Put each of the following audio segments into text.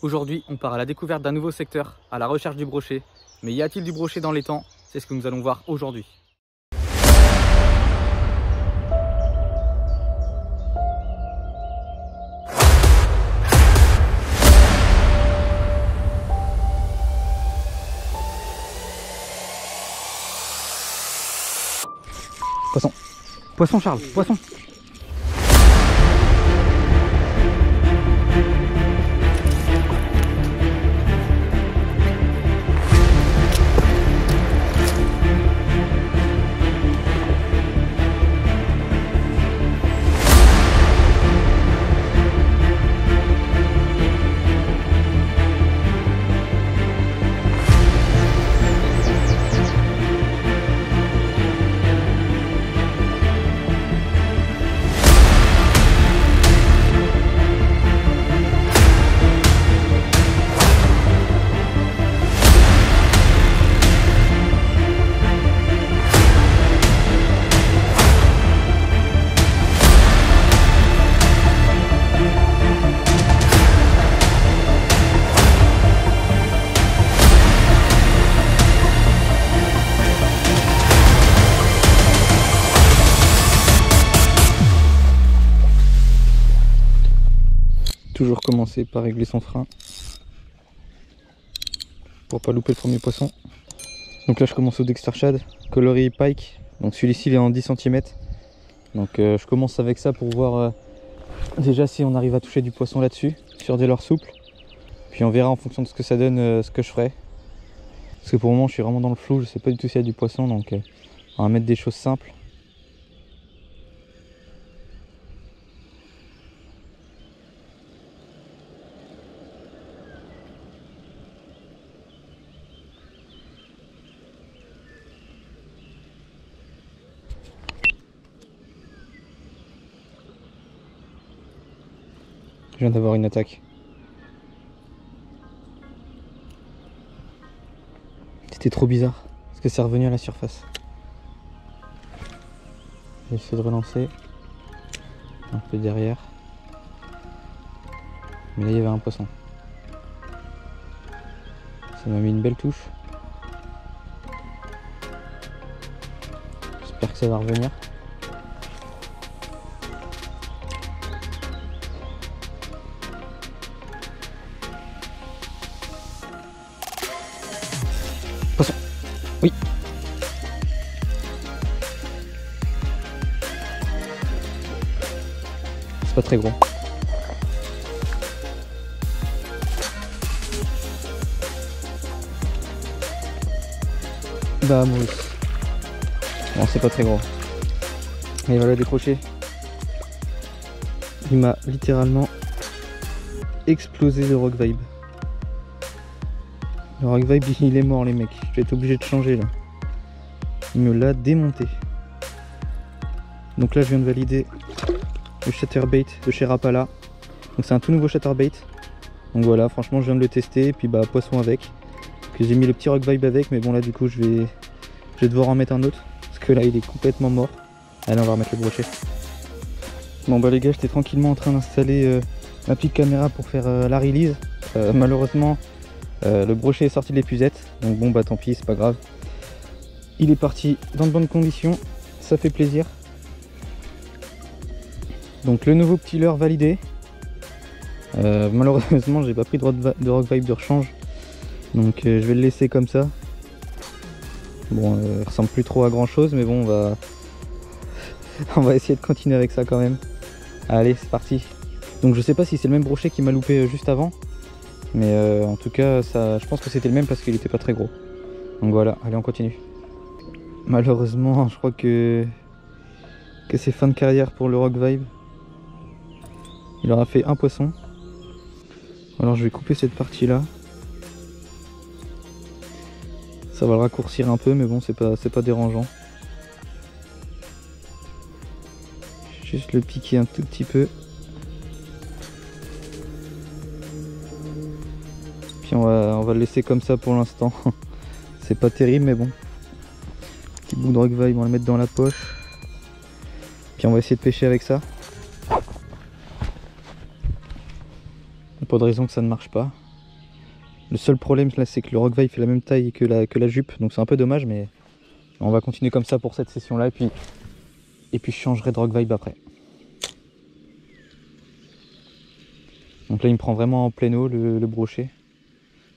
Aujourd'hui, on part à la découverte d'un nouveau secteur, à la recherche du brochet. Mais y a-t-il du brochet dans l'étang? C'est ce que nous allons voir aujourd'hui. Poisson. Poisson Charles, poisson. Toujours commencer par régler son frein pour pas louper le premier poisson. Donc là je commence au Dexter Shad, coloris pike. Donc celui-ci il est en 10 cm. Donc je commence avec ça pour voir déjà si on arrive à toucher du poisson là-dessus, sur des leurres souples. Puis on verra en fonction de ce que ça donne ce que je ferai. Parce que pour le moment je suis vraiment dans le flou, je sais pas du tout s'il y a du poisson, donc on va mettre des choses simples. Je viens d'avoir une attaque. C'était trop bizarre, parce que c'est revenu à la surface. J'ai essayé de relancer un peu derrière. Mais là il y avait un poisson. Ça m'a mis une belle touche. J'espère que ça va revenir. Poisson. Oui. C'est pas très gros. Bah mousse. Bon, c'est pas très gros. Et voilà, décroché. Il m'a littéralement explosé le Rock Vibe. Le Rock Vibe il est mort les mecs, je vais être obligé de changer là. Il me l'a démonté. Donc là je viens de valider le Chatterbait de chez Rapala. Donc c'est un tout nouveau Chatterbait. Donc voilà, franchement je viens de le tester et puis bah poisson avec. Que j'ai mis le petit Rock Vibe avec, mais bon là du coup je vais devoir en mettre un autre. Parce que là il est complètement mort. Allez on va remettre le brochet. Bon bah les gars, j'étais tranquillement en train d'installer ma petite caméra pour faire la release. Malheureusement le brochet est sorti de l'épuisette, donc bon bah tant pis, c'est pas grave. Il est parti dans de bonnes conditions, ça fait plaisir. Donc le nouveau petit leurre validé. Malheureusement j'ai pas pris de Rock Vibe de rechange, donc je vais le laisser comme ça. Bon il ressemble plus trop à grand chose, mais bon on va essayer de continuer avec ça quand même. Allez c'est parti. Donc je sais pas si c'est le même brochet qui m'a loupé juste avant. Mais en tout cas, ça, je pense que c'était le même parce qu'il était pas très gros. Donc voilà, allez on continue. Malheureusement, je crois que c'est fin de carrière pour le Rock Vibe. Il aura fait un poisson. Alors je vais couper cette partie là. Ça va le raccourcir un peu, mais bon, c'est pas dérangeant. Juste le piquer un tout petit peu. Puis on va le laisser comme ça pour l'instant. C'est pas terrible mais bon. Petit bout de Rock Vibe, on va le mettre dans la poche. Puis on va essayer de pêcher avec ça. Pas de raison que ça ne marche pas. Le seul problème là, c'est que le rock vibe fait la même taille que la jupe, donc c'est un peu dommage, mais on va continuer comme ça pour cette session là, et puis je changerai de rock vibe après. Donc là il me prend vraiment en plein eau le brochet,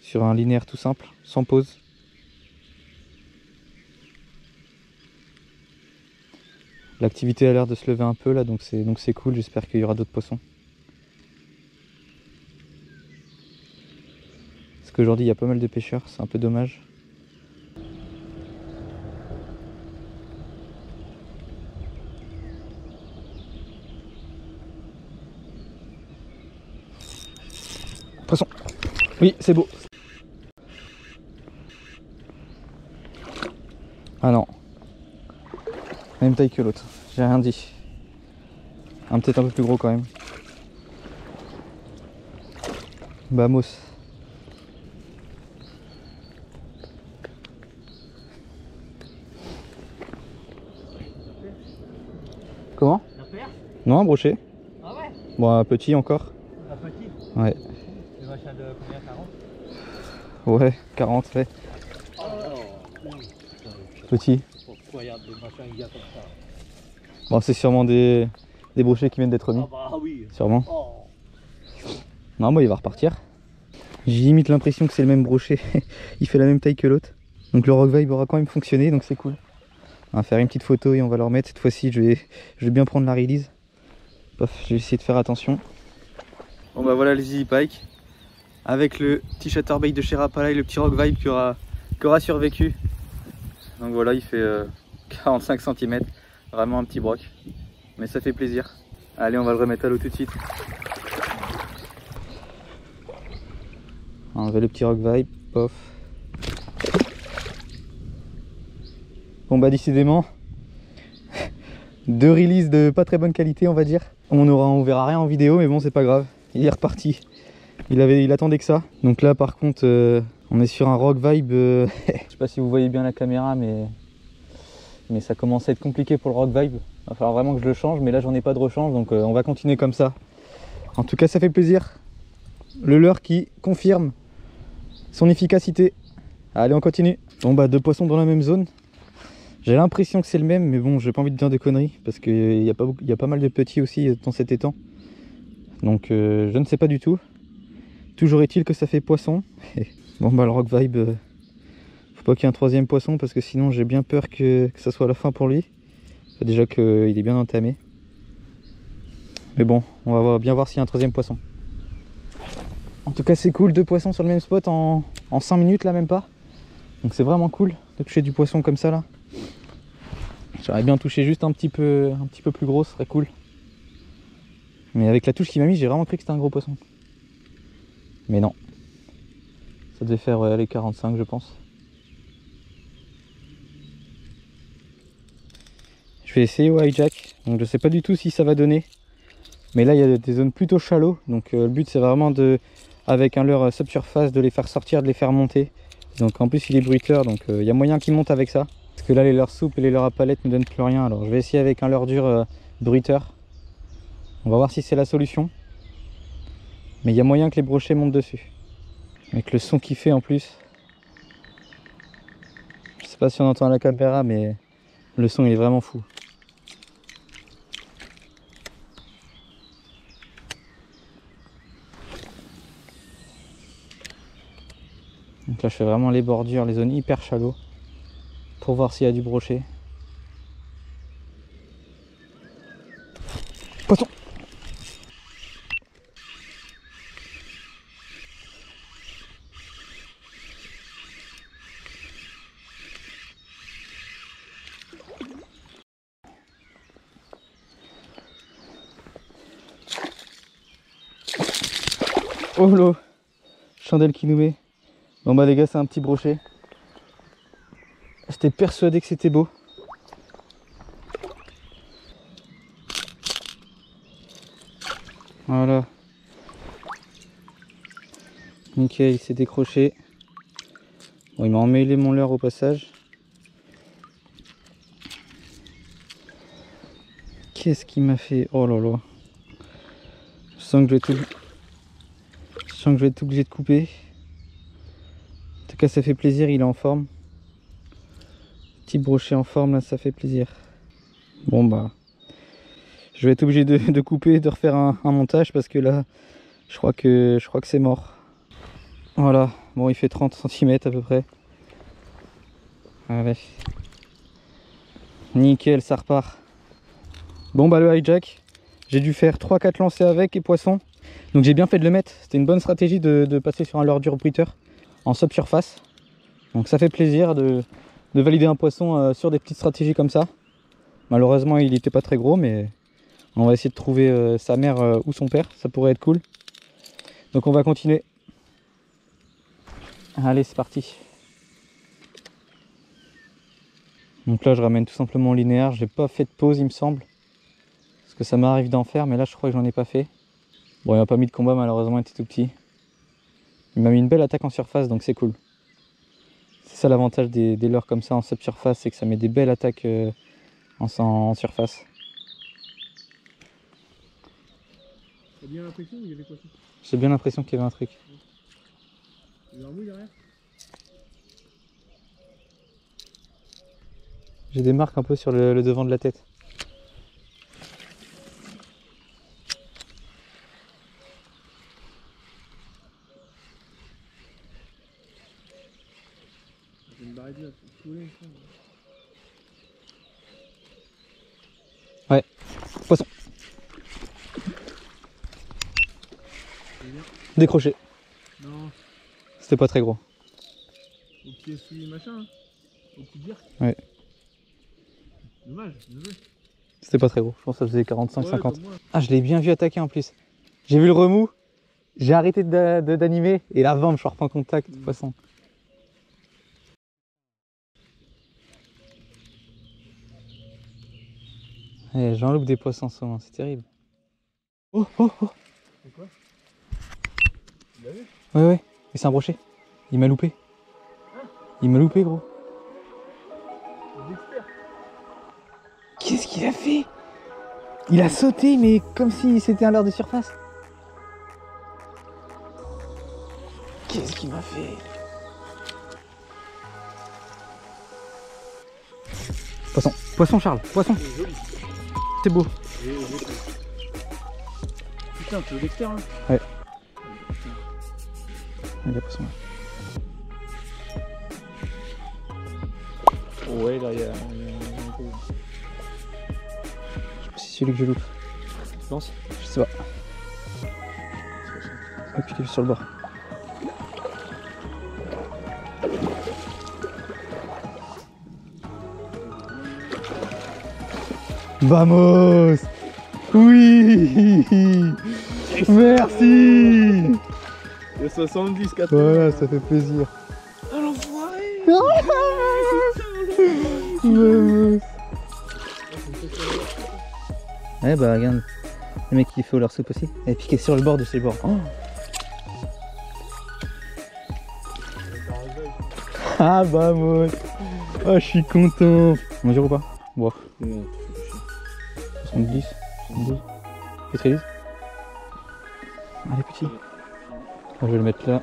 sur un linéaire tout simple, sans pause. L'activité a l'air de se lever un peu là, donc c'est cool, j'espère qu'il y aura d'autres poissons. Parce qu'aujourd'hui il y a pas mal de pêcheurs, c'est un peu dommage. Poisson. Oui, c'est beau. Ah non. Même taille que l'autre. J'ai rien dit. Peut-être un peu plus gros quand même. Vamos. Comment? Non, un brochet. Ah ouais? Bon, un petit encore. Un petit? Ouais. Le machin de combien? 40? Ouais, 40, ouais. Petit. Bon, c'est sûrement des brochets qui viennent d'être mis. Ah bah oui. Sûrement. Oh. Non, bah il va repartir. J'ai limite l'impression que c'est le même brochet. Il fait la même taille que l'autre. Donc le rock vibe aura quand même fonctionné, donc c'est cool. On va faire une petite photo et on va le remettre. Cette fois-ci, je vais bien prendre la release. Je vais essayer de faire attention. Bon bah voilà les Easy Pike. Avec le petit chatterbait de chez Rapala et le petit rock vibe qui aura survécu. Donc voilà, il fait 45 cm. Vraiment un petit broc. Mais ça fait plaisir. Allez, on va le remettre à l'eau tout de suite. Enlever le petit rock vibe. Pof. Bon bah décidément, deux releases de pas très bonne qualité on va dire. On verra rien en vidéo mais bon c'est pas grave. Il est reparti. Il attendait que ça. Donc là par contre on est sur un rock vibe. Je sais pas si vous voyez bien la caméra mais ça commence à être compliqué pour le rock vibe. Il va falloir vraiment que je le change mais là j'en ai pas de rechange donc on va continuer comme ça. En tout cas ça fait plaisir. Le leurre qui confirme son efficacité. Allez on continue. Bon bah deux poissons dans la même zone. J'ai l'impression que c'est le même, mais bon, j'ai pas envie de dire de conneries, parce qu'il y a pas mal de petits aussi dans cet étang. Donc je ne sais pas du tout. Toujours est-il que ça fait poisson. Bon bah le rock vibe, faut pas qu'il y ait un troisième poisson, parce que sinon j'ai bien peur que ça soit la fin pour lui. Enfin, déjà qu'il est bien entamé. Mais bon, on va bien voir s'il y a un troisième poisson. En tout cas c'est cool, deux poissons sur le même spot en 5 minutes là, même pas. Donc c'est vraiment cool de toucher du poisson comme ça là. J'aurais bien touché juste un petit peu plus gros, ce serait cool. Mais avec la touche qu'il m'a mis, j'ai vraiment cru que c'était un gros poisson. Mais non. Ça devait faire les 45 je pense. Je vais essayer au hijack. Donc je sais pas du tout si ça va donner. Mais là il y a des zones plutôt shallow. Donc le but c'est vraiment avec un leurre subsurface de les faire sortir, de les faire monter. Donc en plus il est bruiteur, donc il y a moyen qu'il monte avec ça. Parce que là les leurres souples et les leurres à palette ne donnent plus rien. Alors je vais essayer avec un leurre dur bruiteur. On va voir si c'est la solution. Mais il y a moyen que les brochets montent dessus. Avec le son qu'il fait en plus. Je sais pas si on entend à la caméra mais le son il est vraiment fou. Donc là je fais vraiment les bordures, les zones hyper shallow. Pour voir s'il y a du brochet. Poisson! Oh l'eau! Chandelle qui nous met. Bon bah les gars c'est un petit brochet. J'étais persuadé que c'était beau. Voilà. Nickel, il s'est décroché. Bon, il m'a emmêlé mon leurre au passage. Qu'est-ce qu'il m'a fait? Oh là là. Je sens que je vais être obligé de couper. tout cas, ça fait plaisir, il est en forme. Petit brochet en forme, là, ça fait plaisir. Bon, bah, je vais être obligé de couper, de refaire un montage parce que là, je crois que c'est mort. Voilà, bon, il fait 30 cm à peu près. Allez. Nickel, ça repart. Bon, bah, le hijack, j'ai dû faire 3-4 lancers avec et poisson. Donc, j'ai bien fait de le mettre. C'était une bonne stratégie de passer sur un leurre dur bruiteur en subsurface. Donc, ça fait plaisir de valider un poisson sur des petites stratégies comme ça. Malheureusement, il n'était pas très gros, mais on va essayer de trouver sa mère ou son père. Ça pourrait être cool. Donc, on va continuer. Allez, c'est parti. Donc là, je ramène tout simplement linéaire. J'ai pas fait de pause, il me semble. Parce que ça m'arrive d'en faire, mais là, je crois que j'en ai pas fait. Bon, il m'a pas mis de combat, malheureusement, il était tout petit. Il m'a mis une belle attaque en surface, donc c'est cool. C'est ça l'avantage des leurres comme ça en subsurface, c'est que ça met des belles attaques en surface. T'as bien l'impression qu'il y avait quoi? J'ai bien l'impression qu'il y avait un truc. Il y a un mouille derrière? J'ai des marques un peu sur le devant de la tête. J'ai une barre de là, tu voulais ça? Ouais, poisson. Décroché. Non. C'était pas très gros. Au pied sous machin, hein. Au petit dirk. Ouais. Dommage, désolé. C'était pas très gros, je pense que ça faisait 45-50. Ouais, ah, je l'ai bien vu attaquer en plus. J'ai vu le remous, j'ai arrêté d'animer et la vampe, je reprends contact, poisson. Eh, j'en loupe des poissons en ce moment, c'est terrible. Oh, oh, oh. C'est quoi? Tu l'as vu? Ouais, ouais, mais c'est un brochet. Il m'a loupé. Hein? Il m'a loupé, gros. L'expert. Qu'est-ce qu'il a fait? Il a sauté, mais comme si c'était un leurre de surface. Qu'est-ce qu'il m'a fait? Poisson, poisson Charles, poisson. C'est joli. C'est beau. Putain, tu veux l'expert hein? Ouais. Il y a poisson là. Ouais, là, il y a un peu. Je sais pas si c'est celui que je loupe. Tu penses? Je sais pas. Appuie sur le bord. Vamos! Oui! Merci! Il y a 70, 80. Voilà, ça fait plaisir. Oh l'enfoiré! Vamos! Ouais, bah regarde. Le mec qui fait au leur soupe aussi. Et piqué sur le bord de ses bords. Oh. Ah, vamos! Oh, je suis content! On mesure ou pas? Bon. 70, 72. Pétrilise. Allez, petit. Je vais le mettre là.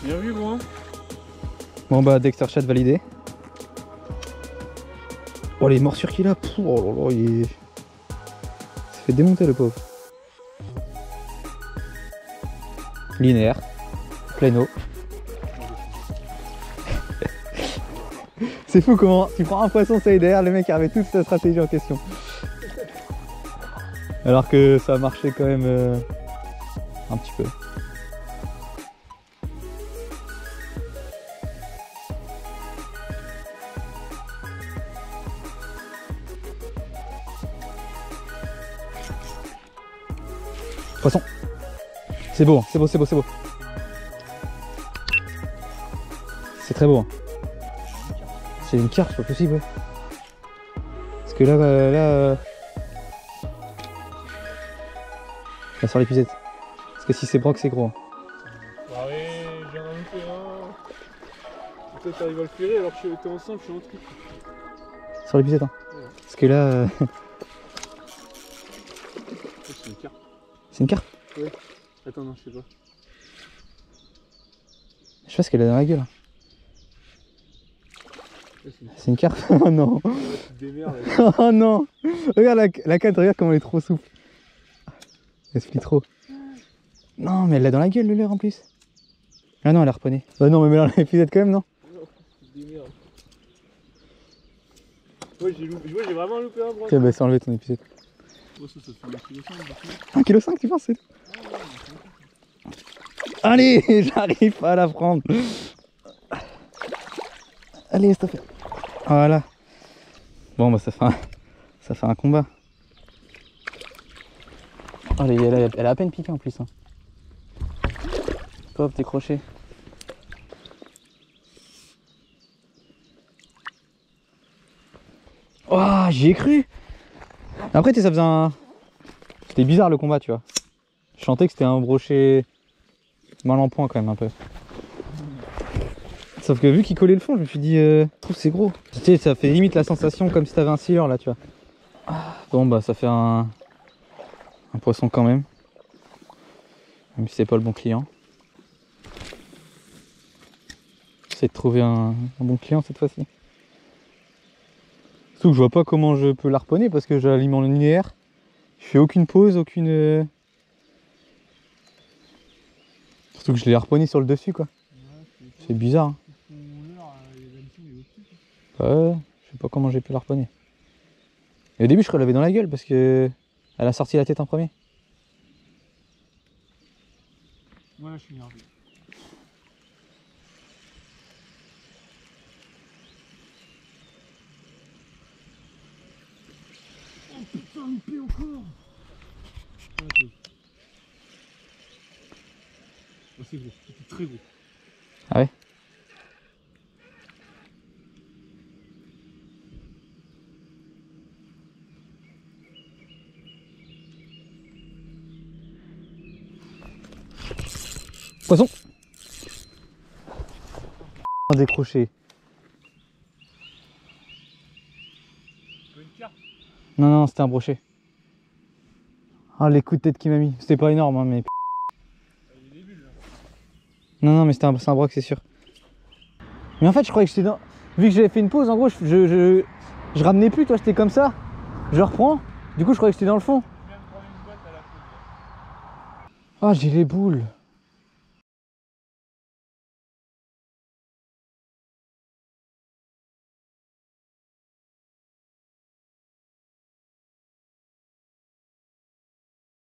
Bien vu, gros. Bon, bah, Dexter Chat validé. Oh, les morsures qu'il a. Oh là là, il est... Ça fait démonter le pauvre. Linéaire. Plein eau. C'est fou comment tu prends un poisson, ça y est derrière, le mec avait toute sa stratégie en question. Alors que ça a marché quand même un petit peu. Poisson. C'est beau, c'est beau, c'est beau, c'est beau. C'est très beau. Hein. C'est une carpe, c'est pas possible, ouais. Parce que là, là sur l'épuisette. Parce que si c'est broc, c'est gros. Hein. Ah oui. j'ai rajouté un. Et toi t'arrives à le ferrer alors que t'es en simple, je suis en truc. Sur l'épisode, hein. Ouais. Parce que là. C'est une carte. C'est une carpe? Ouais. Attends, non, je sais pas. Je sais pas ce qu'elle a dans la gueule. Ouais, C'est une carpe? Oh non! tu te démerdes. Là. Oh non! Regarde la canne, regarde comment elle est trop souple. Elle se plie trop. Non, mais elle l'a dans la gueule le leurre en plus. Ah non, elle a reponné. Bah non, mais dans l'épisode quand même, non? Non, tu te démerdes. Ouais, j'ai vraiment loupé un bras. Tiens, bah c'est enlevé ton épisode. Oh, ça fait 1,5 1,5 kg. kg tu penses c'est tout? Allez, j'arrive pas à la prendre. Allez, stop. Voilà. Bon bah ça fait un combat. Oh, elle a à peine piqué en plus. Hein. Hop, décroché. Oh, j'y ai cru. Après, ça faisait un... C'était bizarre le combat, tu vois. Je sentais que c'était un brochet mal en point quand même un peu. Sauf que vu qu'il collait le fond, je me suis dit, c'est gros. Tu sais, ça fait limite la sensation comme si t'avais un sealer là, tu vois. Bon bah ça fait un poisson quand même. Même si c'est pas le bon client. J'essaie de trouver un bon client cette fois-ci. Surtout que je vois pas comment je peux l'harponner parce que j'alimente linéaire. Je fais aucune pause, aucune... Surtout que je l'ai harponné sur le dessus quoi. C'est bizarre. Hein. Ouais, je sais pas comment j'ai pu l'harponner. Et au début je crois qu'elle l'avait dans la gueule parce que elle a sorti la tête en premier. Voilà, je suis énervé. Oh putain, loupé encore. Ok. Oh, c'est gros, c'était très gros. Ah ouais? Poisson! Décroché. Une carte. Non, c'était un brochet. Ah, les coups de tête qu'il m'a mis. C'était pas énorme, hein, mais. Il y a des bulles là. Non, mais c'est un broc, c'est sûr. Mais en fait, je croyais que j'étais dans. Vu que j'avais fait une pause, en gros, je ramenais plus, toi, j'étais comme ça. Je reprends. Du coup, je croyais que j'étais dans le fond. Je viens de prendre une boîte à la fin. Ah, j'ai les boules.